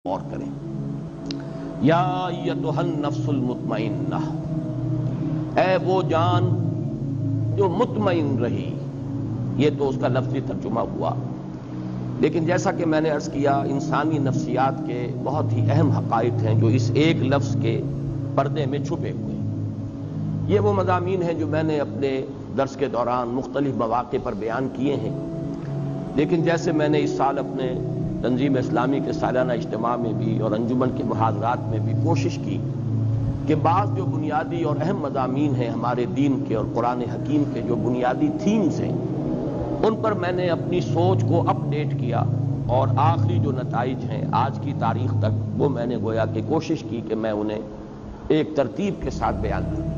غور کریں۔ یا ایتھا النفس المطمئنہ، اے وہ جان جو مطمئن رہی، یہ تو اس کا لفظی ترجمہ ہوا، لیکن جیسا کہ میں نے عرض کیا انسانی نفسیات کے بہت ہی اہم حقائق ہیں جو اس ایک لفظ کے پردے میں چھپے ہوئے ہیں۔ یہ وہ مضامین ہیں جو میں نے اپنے درس کے دوران مختلف مواقع پر بیان کیے ہیں، لیکن جیسے میں نے اس سال اپنے تنظیم اسلامی کے سالانہ اجتماع میں بھی اور انجمن کے محاضرات میں بھی کوشش کی کہ بعض جو بنیادی اور اہم مضامین ہیں ہمارے دین کے اور قرآن حکیم کے جو بنیادی تھیمز ہیں ان پر میں نے اپنی سوچ کو اپ ڈیٹ کیا، اور آخری جو نتائج ہیں آج کی تاریخ تک وہ میں نے گویا کہ کوشش کی کہ میں انہیں ایک ترتیب کے ساتھ بیان کروں۔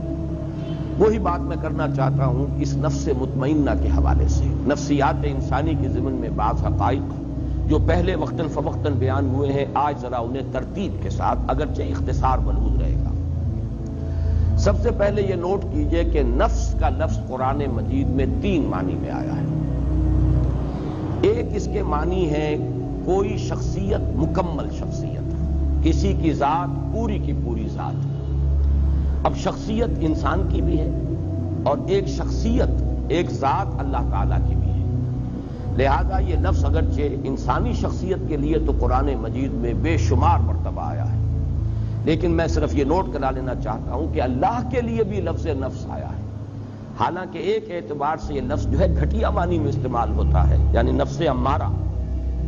وہی بات میں کرنا چاہتا ہوں اس نفس مطمئنہ کے حوالے سے۔ نفسیات انسانی کے ضمن میں بعض حقائق جو پہلے وقتاً فوقتاً بیان ہوئے ہیں، آج ذرا انہیں ترتیب کے ساتھ اگرچہ اختصار ملحوظ رہے گا۔ سب سے پہلے یہ نوٹ کیجئے کہ نفس کا لفظ قرآن مجید میں 3 معنی میں آیا ہے۔ ایک اس کے معنی ہے کوئی شخصیت، مکمل شخصیت، کسی کی ذات پوری کی پوری ذات۔ اب شخصیت انسان کی بھی ہے اور ایک شخصیت، ایک ذات اللہ تعالیٰ کی بھی ہے، لہذا یہ لفظ اگرچہ انسانی شخصیت کے لیے تو قرآن مجید میں بے شمار مرتبہ آیا ہے، لیکن میں صرف یہ نوٹ کرا لینا چاہتا ہوں کہ اللہ کے لیے بھی لفظ نفس آیا ہے۔ حالانکہ ایک اعتبار سے یہ لفظ جو ہے گھٹیا معنی میں استعمال ہوتا ہے، یعنی نفس امارہ،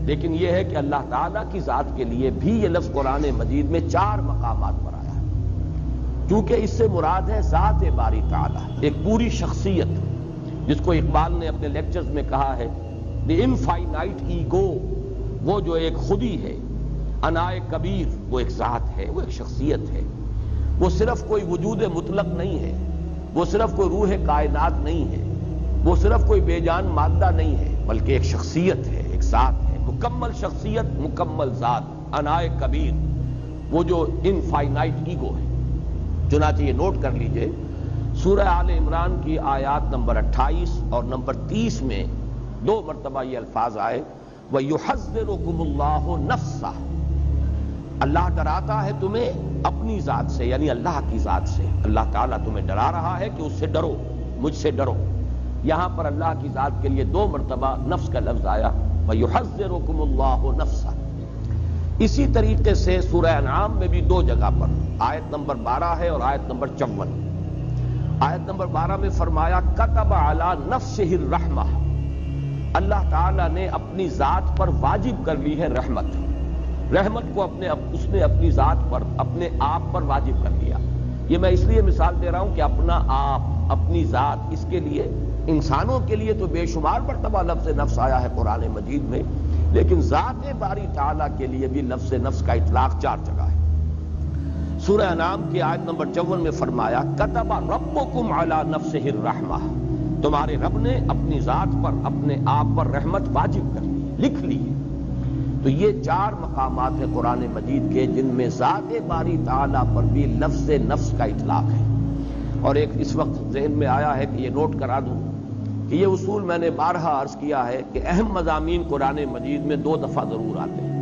لیکن یہ ہے کہ اللہ تعالیٰ کی ذات کے لیے بھی یہ لفظ قرآن مجید میں 4 مقامات پر آیا ہے، کیونکہ اس سے مراد ہے ذات باری تعالیٰ، ایک پوری شخصیت، جس کو اقبال نے اپنے لیکچرز میں کہا ہے دی انفائنائٹ ایگو، وہ جو ایک خودی ہے، انائے کبیر، وہ ایک ذات ہے، وہ ایک شخصیت ہے، وہ صرف کوئی وجود مطلق نہیں ہے، وہ صرف کوئی روح کائنات نہیں ہے، وہ صرف کوئی بے جان مادہ نہیں ہے، بلکہ ایک شخصیت ہے، ایک ذات ہے، مکمل شخصیت، مکمل ذات، انائے کبیر، وہ جو انفائنائٹ ایگو ہے۔ چنانچہ یہ نوٹ کر لیجئے سورہ آل عمران کی آیات نمبر 28 اور نمبر 30 میں 2 مرتبہ یہ الفاظ آئے، وَيُحَذِّرُكُمُ اللَّهُ نَفْسَهُ، اللہ ڈراتا ہے تمہیں اپنی ذات سے، یعنی اللہ کی ذات سے۔ اللہ تعالیٰ تمہیں ڈرا رہا ہے کہ اس سے ڈرو، مجھ سے ڈرو۔ یہاں پر اللہ کی ذات کے لیے 2 مرتبہ نفس کا لفظ آیا، وَيُحَذِّرُكُمُ اللَّهُ نَفْسَهُ۔ اسی طریقے سے سورہ انعام میں بھی 2 جگہ پر، آیت نمبر 12 ہے اور آیت نمبر 54۔ آیت نمبر 12 میں فرمایا كَتَبَ عَلَى نَفْسِهِ الرَّحْمَةَ، اللہ تعالیٰ نے اپنی ذات پر واجب کر لی ہے رحمت۔ رحمت کو اس نے اپنی ذات پر، اپنے آپ پر واجب کر لیا۔ یہ میں اس لیے مثال دے رہا ہوں کہ اپنا آپ، اپنی ذات، اس کے لیے انسانوں کے لیے تو بے شمار مرتبہ لفظ نفس آیا ہے قرآن مجید میں، لیکن ذات باری تعالیٰ کے لیے بھی لفظ نفس کا اطلاق 4 جگہ ہے۔ سورہ انعام کی آیت نمبر 54 میں فرمایا كَتَبَ رَبُّكُمْ عَلَى نَفْسِهِ الرَّحْمَةَ، تمہارے رب نے اپنی ذات پر، اپنے آپ پر رحمت واجب کر لی، لکھ لی ہے۔ تو یہ 4 مقامات ہیں قرآن مجید کے جن میں ذات باری تعالیٰ پر بھی لفظ نفس کا اطلاق ہے۔ اور ایک اس وقت ذہن میں آیا ہے کہ یہ نوٹ کرا دوں کہ یہ اصول میں نے بارہا عرض کیا ہے کہ اہم مضامین قرآن مجید میں 2 دفعہ ضرور آتے ہیں۔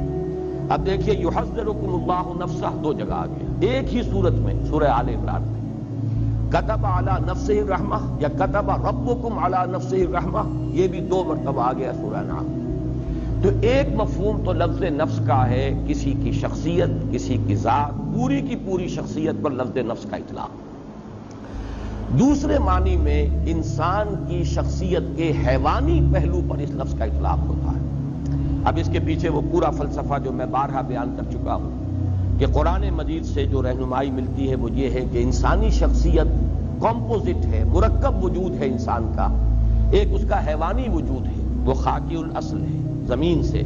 اب دیکھیے یحذرکم اللہ نفسہ 2 جگہ آ گیا، ایک ہی صورت میں سورہ آل عمران میں كَتَبَ عَلَى نَفْسِهِ الرَّحْمَةَ یا كَتَبَ رَبُّكُمْ عَلَى نَفْسِهِ الرَّحْمَةَ، یہ بھی 2 مرتبہ آ گیا سورہ انعام۔ تو ایک مفہوم تو لفظ نفس کا ہے کسی کی شخصیت، کسی کی ذات، پوری کی پوری شخصیت پر لفظ نفس کا اطلاق۔ دوسرے معنی میں انسان کی شخصیت کے حیوانی پہلو پر اس لفظ کا اطلاق ہوتا ہے۔ اب اس کے پیچھے وہ پورا فلسفہ جو میں بارہا بیان کر چکا ہوں کہ قرآن مجید سے جو رہنمائی ملتی ہے وہ یہ ہے کہ انسانی شخصیت کمپوزٹ ہے، مرکب وجود ہے انسان کا۔ ایک اس کا حیوانی وجود ہے، وہ خاکی الاصل ہے، زمین سے